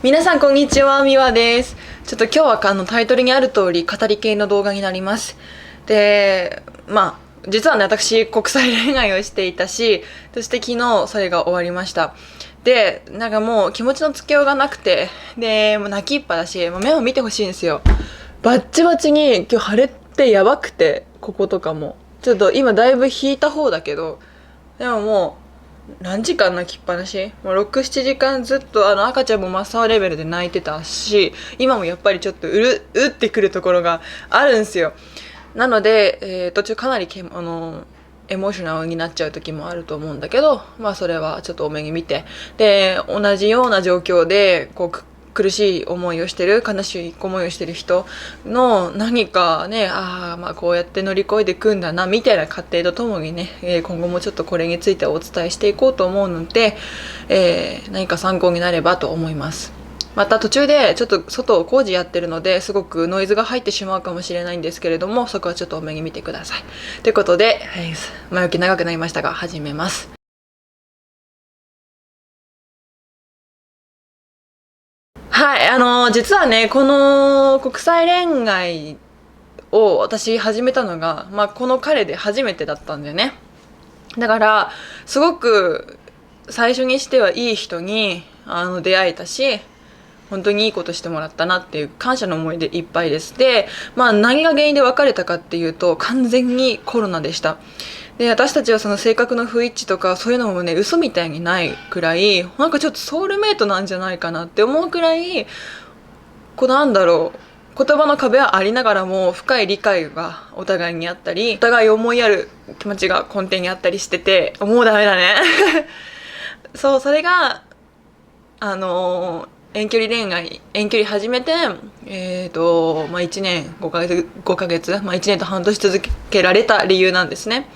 皆さんこんにちは、みわです。ちょっと今日はタイトルにある通り語り系の動画になります。で、実はね、私国際恋愛をしていたし、そして昨日それが終わりました。で、なんかもう気持ちのつけようがなくて、で、もう泣きっぱだし、もう目を見てほしいんですよ。バッチバチに今日腫れてやばくて、こことかも。ちょっと今だいぶ引いた方だけど、でももう、何時間泣きっぱなしもう6、7時間ずっと赤ちゃんも真っ青レベルで泣いてたし、今もやっぱりちょっとうってくるところがあるんですよ。なので、途中かなりエモーショナルになっちゃう時もあると思うんだけど、それはちょっと多めに見て。で、同じような状況で、苦しい思いをしてる、悲しい思いをしてる人の何かね、こうやって乗り越えていくんだな、みたいな過程とともにね、今後もちょっとこれについてお伝えしていこうと思うので、何か参考になればと思います。また途中でちょっと外を工事やってるのですごくノイズが入ってしまうかもしれないんですけれども、そこはちょっと多めに見てください。ということで、前置き長くなりましたが始めます。はい、実はね、この国際恋愛を私始めたのが、この彼で初めてだったんだよね。だから、すごく最初にしてはいい人に出会えたし、本当にいいことしてもらったなっていう感謝の思いでいっぱいです。で、何が原因で別れたかっていうと、完全にコロナでした。で、私たちはその性格の不一致とかそういうのもね、嘘みたいにないくらい、なんかちょっとソウルメイトなんじゃないかなって思うくらい、なんだろう、言葉の壁はありながらも深い理解がお互いにあったり、お互い思いやる気持ちが根底にあったりしてて、もうダメだね。そう、それが遠距離恋愛、遠距離始めて、1年5ヶ月、1年と半年続けられた理由なんですね。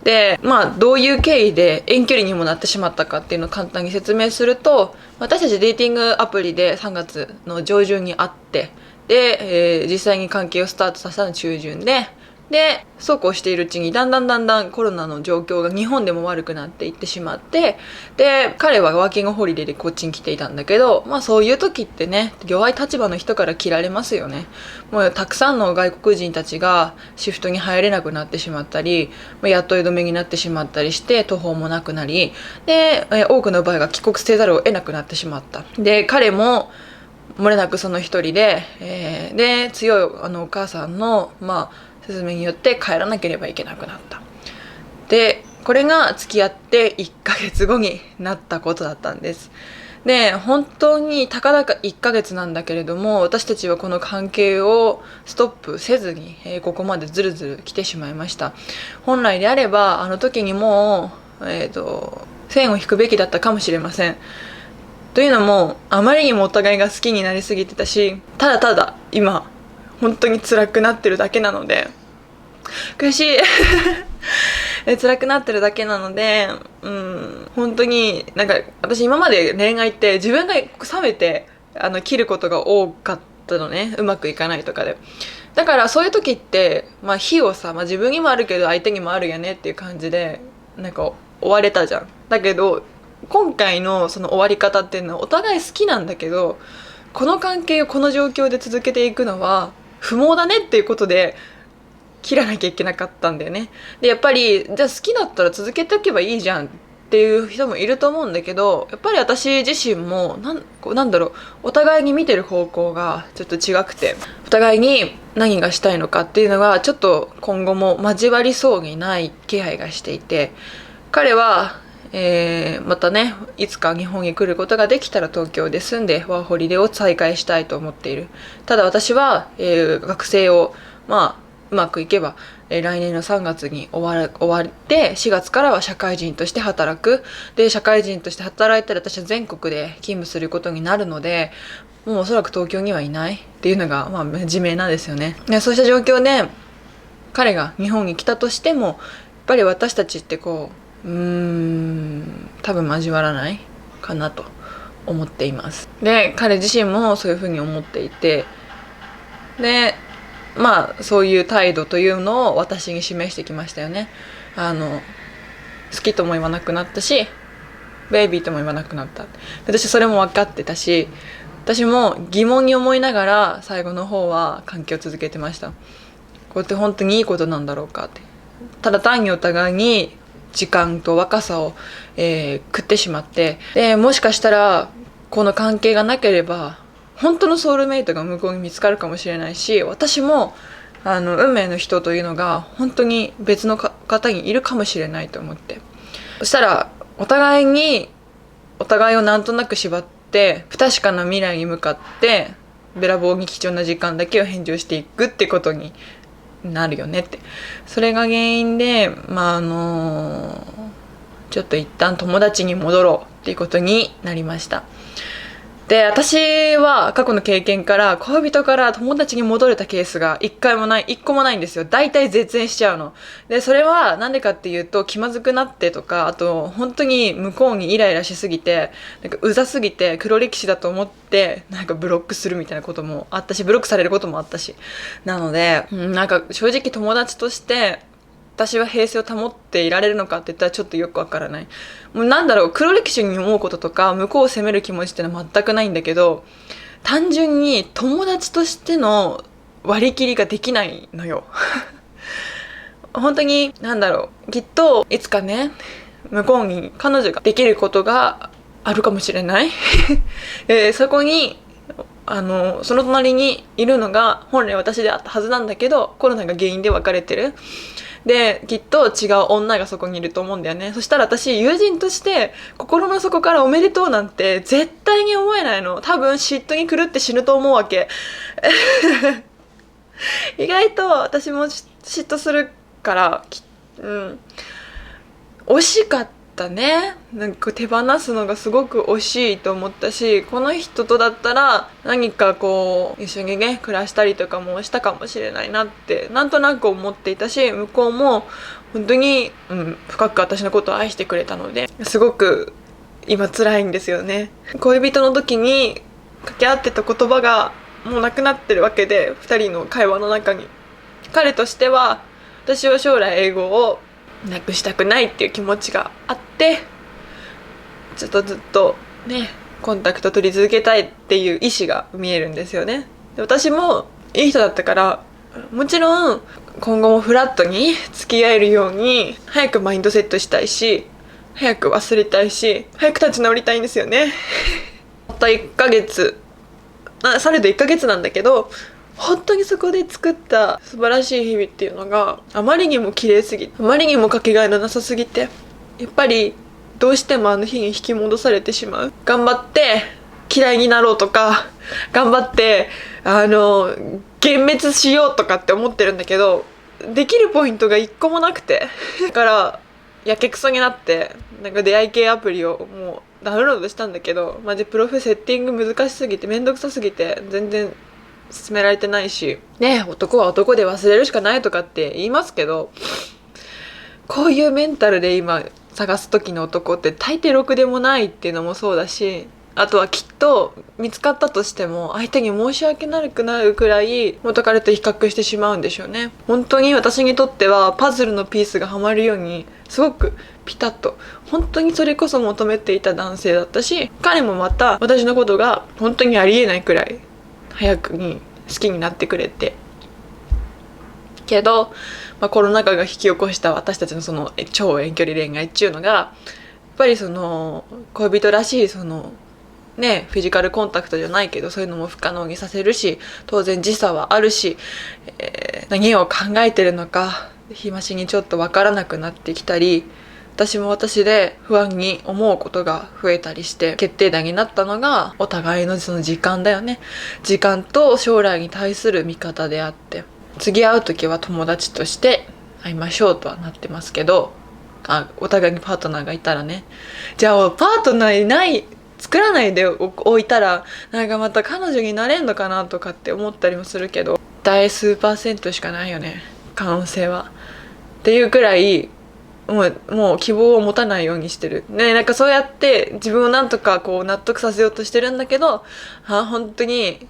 で、どういう経緯で遠距離にもなってしまったかっていうのを簡単に説明すると、私たちデーティングアプリで3月の上旬に会って、で、実際に関係をスタートさせたの中旬で、そうこうしているうちにだんだんコロナの状況が日本でも悪くなっていってしまって、で、彼はワーキングホリデーでこっちに来ていたんだけど、そういう時ってね、弱い立場の人から切られますよね。もうたくさんの外国人たちがシフトに入れなくなってしまったり、雇い止めになってしまったりして、途方もなくなり、で、多くの場合が帰国せざるを得なくなってしまった。で、彼も、漏れなくその一人で、で、強いお母さんの、勧めによって帰らなければいけなくなった。で、これが付き合って1ヶ月後になったことだったんです。で、本当にたかだか1ヶ月なんだけれども、私たちはこの関係をストップせずに、ここまでずるずる来てしまいました。本来であれば、あの時にもう、線を引くべきだったかもしれません。というのも、あまりにもお互いが好きになりすぎてたし、ただただ今、本当に辛くなってるだけなので、悔しい。辛くなってるだけなので、本当になんか私今まで恋愛って自分が冷めて切ることが多かったのね、うまくいかないとかで。だからそういう時って火をさ、自分にもあるけど相手にもあるよねっていう感じでなんか終われたじゃん。だけど今回のその終わり方っていうのはお互い好きなんだけど、この関係をこの状況で続けていくのは不毛だねっていうことで切らなきゃいけなかったんだよね。で、やっぱり、じゃあ好きだったら続けておけばいいじゃんっていう人もいると思うんだけど、やっぱり私自身も、なんだろう、お互いに見てる方向がちょっと違くて、お互いに何がしたいのかっていうのが、ちょっと今後も交わりそうにない気配がしていて、彼は、またね、いつか日本に来ることができたら東京で住んでワーホリデーを再開したいと思っている。ただ私は、学生を、うまくいけば、来年の3月に終わって4月からは社会人として働く。で、社会人として働いたら私は全国で勤務することになるので、もうおそらく東京にはいないっていうのが、自明なんですよね。で、そうした状況で彼が日本に来たとしても、やっぱり私たちって多分交わらないかなと思っています。で、彼自身もそういうふうに思っていて、で、そういう態度というのを私に示してきましたよね。好きとも言わなくなったし、ベイビーとも言わなくなった。私それも分かってたし、私も疑問に思いながら最後の方は関係を続けてました。これって本当にいいことなんだろうかって。ただ単にお互いに時間と若さを、食ってしまって、でもしかしたらこの関係がなければ本当のソウルメイトが向こうに見つかるかもしれないし、私も運命の人というのが本当に別の方にいるかもしれないと思って、そしたらお互いをなんとなく縛って不確かな未来に向かってべらぼうに貴重な時間だけを返上していくってことになるよねって。それが原因でちょっと一旦友達に戻ろうっていうことになりました。で、私は過去の経験から恋人から友達に戻れたケースが一個もないんですよ。大体絶縁しちゃうの。で、それはなんでかっていうと、気まずくなってとか、あと本当に向こうにイライラしすぎて、なんかうざすぎて黒歴史だと思って、なんかブロックするみたいなこともあったし、ブロックされることもあったし。なので、なんか正直友達として、私は平静を保っていられるのかって言ったらちょっとよくわからない。もうなんだろう、黒歴史に思うこととか向こうを責める気持ちってのは全くないんだけど、単純に友達としての割り切りができないのよ。本当になんだろう、きっといつかね、向こうに彼女ができることがあるかもしれない。そこにその隣にいるのが本来私であったはずなんだけど、コロナが原因で別れてる。で、きっと違う女がそこにいると思うんだよね。そしたら私、友人として心の底からおめでとうなんて絶対に思えないの。多分嫉妬に狂って死ぬと思うわけ。意外と私も嫉妬するから、惜しかったね。なんか手放すのがすごく惜しいと思ったし、この人とだったら何かこう一緒にね暮らしたりとかもしたかもしれないなってなんとなく思っていたし、向こうも本当に、深く私のことを愛してくれたので、すごく今辛いんですよね。恋人の時に掛け合ってた言葉がもうなくなってるわけで、2人の会話の中に。彼としては私は将来英語をなくしたくないっていう気持ちがあって、ずっとねコンタクト取り続けたいっていう意思が見えるんですよね。で、私もいい人だったから、もちろん今後もフラットに付き合えるように早くマインドセットしたいし、早く忘れたいし、早く立ち直りたいんですよね。たった1ヶ月、されど1ヶ月なんだけど、本当にそこで作った素晴らしい日々っていうのがあまりにも綺麗すぎて、あまりにもかけがえのなさすぎて、やっぱりどうしてもあの日に引き戻されてしまう。頑張って嫌いになろうとか、頑張って幻滅しようとかって思ってるんだけど、できるポイントが一個もなくて、だからやけくそになって、なんか出会い系アプリをもうダウンロードしたんだけど、マジプロフセッティング難しすぎてめんどくさすぎて全然進められてないしね。男は男で忘れるしかないとかって言いますけど、こういうメンタルで今探す時の男って大抵ろくでもないっていうのもそうだし、あとはきっと見つかったとしても相手に申し訳なくなるくらい元彼と比較してしまうんでしょうね。本当に私にとってはパズルのピースがはまるようにすごくピタッと、本当にそれこそ求めていた男性だったし、彼もまた私のことが本当にありえないくらい早くに好きになってくれて、けど、コロナ禍が引き起こした私たちのその超遠距離恋愛っていうのが、やっぱりその恋人らしいそのねフィジカルコンタクトじゃないけど、そういうのも不可能にさせるし、当然時差はあるし、何を考えてるのか日増しにちょっと分からなくなってきたり、私も私で不安に思うことが増えたりして、決定打になったのがお互いのその時間だよね。時間と将来に対する見方であって、次会う時は友達として会いましょうとはなってますけど、お互いにパートナーがいたらね。じゃあパートナー作らないでおいたらなんかまた彼女になれんのかなとかって思ったりもするけど、大数%しかないよね、可能性は。っていうくらいもう希望を持たないようにしてるね。なんかそうやって自分をなんとかこう納得させようとしてるんだけど、本当に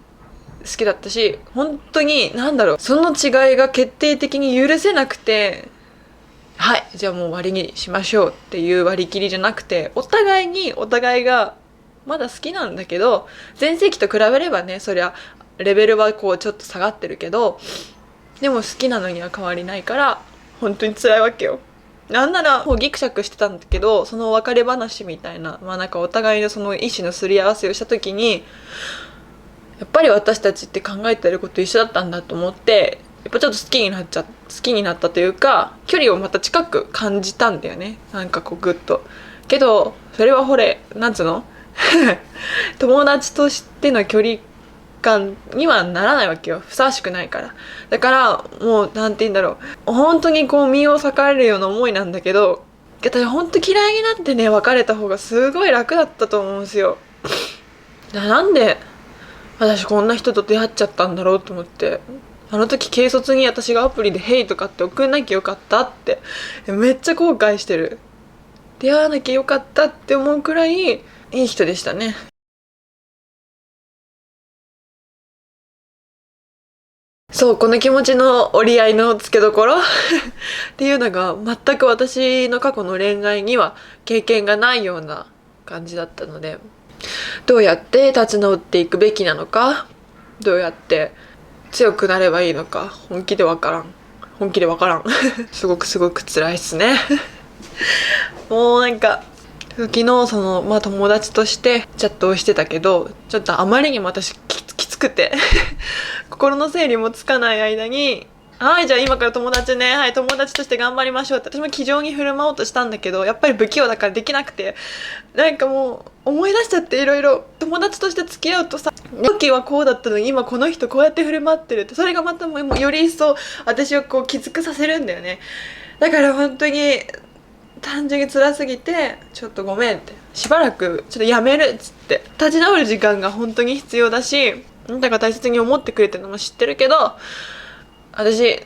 好きだったし、本当にその違いが決定的に許せなくて、はいじゃあもう割りにしましょうっていう割り切りじゃなくて、お互いがまだ好きなんだけど、前世紀と比べればね、そりゃレベルはこうちょっと下がってるけど、でも好きなのには変わりないから、本当に辛いわけよ。なんならもうギクシャクしてたんだけど、その別れ話みたいな、まあなんかお互いのその意思のすり合わせをした時に、やっぱり私たちって考えてること一緒だったんだと思って、やっぱちょっと好きになったというか、距離をまた近く感じたんだよね。なんかこうグッと。けど、それはなんつうの友達としての距離感にはならないわけよ。ふさわしくないから。だから、もう、なんて言うんだろう。本当にこう身を裂かれるような思いなんだけど、私本当嫌いになってね、別れた方がすごい楽だったと思うんですよ。なんで、私こんな人と出会っちゃったんだろうと思って、あの時軽率に私がアプリで「ヘイ」とかって送んなきゃよかったってめっちゃ後悔してる。出会わなきゃよかったって思うくらいいい人でしたね。そう、この気持ちの折り合いのつけどころっていうのが全く私の過去の恋愛には経験がないような感じだったので、どうやって立ち直っていくべきなのか、どうやって強くなればいいのか、本気でわからんすごく辛いっすねもうなんか昨日友達としてチャットをしてたけど、ちょっとあまりにも私きつくて心の整理もつかない間に、はい、じゃあ今から友達ね、はい、友達として頑張りましょうって、私も気丈に振る舞おうとしたんだけど、やっぱり不器用だからできなくて、なんかもう思い出しちゃって、いろいろ友達として付き合うとさ、時はこうだったのに今この人こうやって振る舞ってるって、それがまたもうより一層私をこうきつくさせるんだよね。だから本当に単純に辛すぎて、ちょっとごめんって、しばらくちょっとやめるっつって、立ち直る時間が本当に必要だし、あんたが大切に思ってくれてるのも知ってるけど、私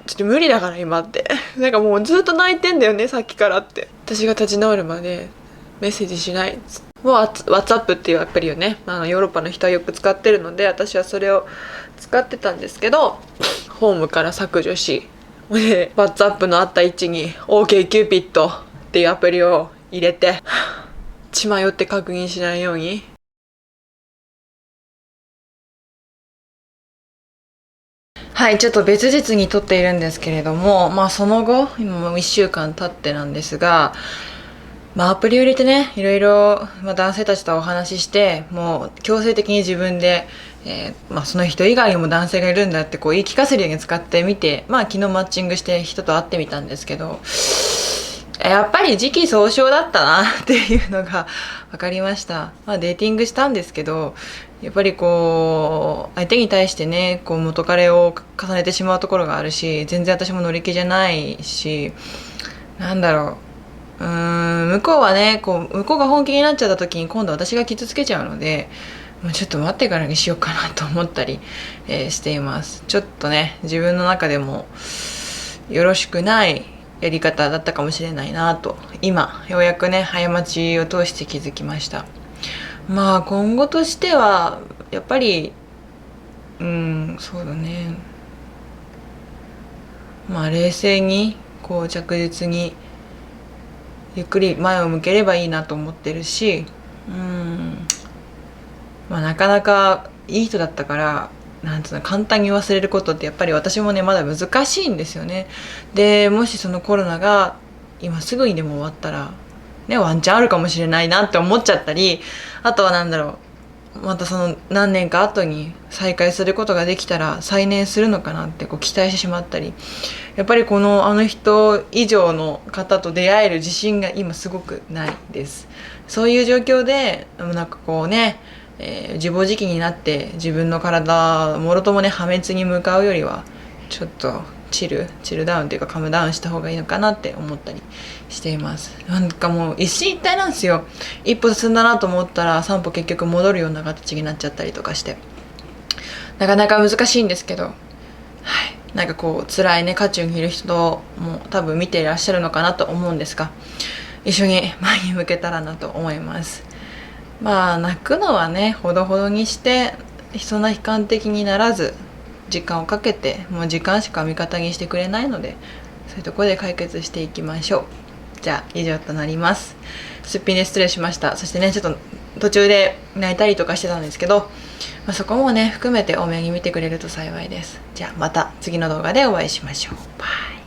ちょっと無理だから今ってなんかもうずっと泣いてんだよね、さっきからって。私が立ち直るまでメッセージしない。もう WhatsApp っていうアプリをね、ヨーロッパの人はよく使ってるので、私はそれを使ってたんですけど、ホームから削除し、で WhatsApp のあった位置に OK キューピットっていうアプリを入れて、血迷って確認しないように。はい、ちょっと別日に撮っているんですけれども、その後、今もう1週間経ってなんですが、アプリを入れてね、いろいろ、男性たちとお話しして、もう強制的に自分で、その人以外にも男性がいるんだってこう言い聞かせるように使ってみて、昨日マッチングして人と会ってみたんですけど、やっぱり時期尚早だったなっていうのが分かりました。デーティングしたんですけど、やっぱりこう相手に対してね、こう元彼を重ねてしまうところがあるし、全然私も乗り気じゃないし、なんだろう、向こうはね、向こうが本気になっちゃった時に今度私が傷つけちゃうので、もうちょっと待ってからにしようかなと思ったり、しています。ちょっとね、自分の中でもよろしくないやり方だったかもしれないなと、今ようやくね、過ちを通して気づきました。今後としてはやっぱりそうだね、冷静にこう着実にゆっくり前を向ければいいなと思ってるし、なかなかいい人だったから、なんつうの、簡単に忘れることってやっぱり私もね、まだ難しいんですよね。でもしそのコロナが今すぐにでも終わったらね、ワンチャンあるかもしれないなって思っちゃったり、あとはまたその何年か後に再会することができたら再燃するのかなってこう期待してしまったり、やっぱりあの人以上の方と出会える自信が今すごくないです。そういう状況でこうね、自暴自棄になって自分の体もろともね破滅に向かうよりは、ちょっとチルダウンというかカムダウンした方がいいのかなって思ったりしています。もう一進一退なんですよ。一歩進んだなと思ったら3歩結局戻るような形になっちゃったりとかして、なかなか難しいんですけど、はい、辛いね渦中にいる人も多分見ていらっしゃるのかなと思うんですが、一緒に前に向けたらなと思います。泣くのはね、ほどほどにして、そんな悲観的にならず、時間をかけて、もう時間しか味方にしてくれないので、そういうところで解決していきましょう。じゃあ以上となります。すっぴんで失礼しました。そしてね、ちょっと途中で泣いたりとかしてたんですけど、そこもね含めて多めに見てくれると幸いです。じゃあまた次の動画でお会いしましょう。バイ。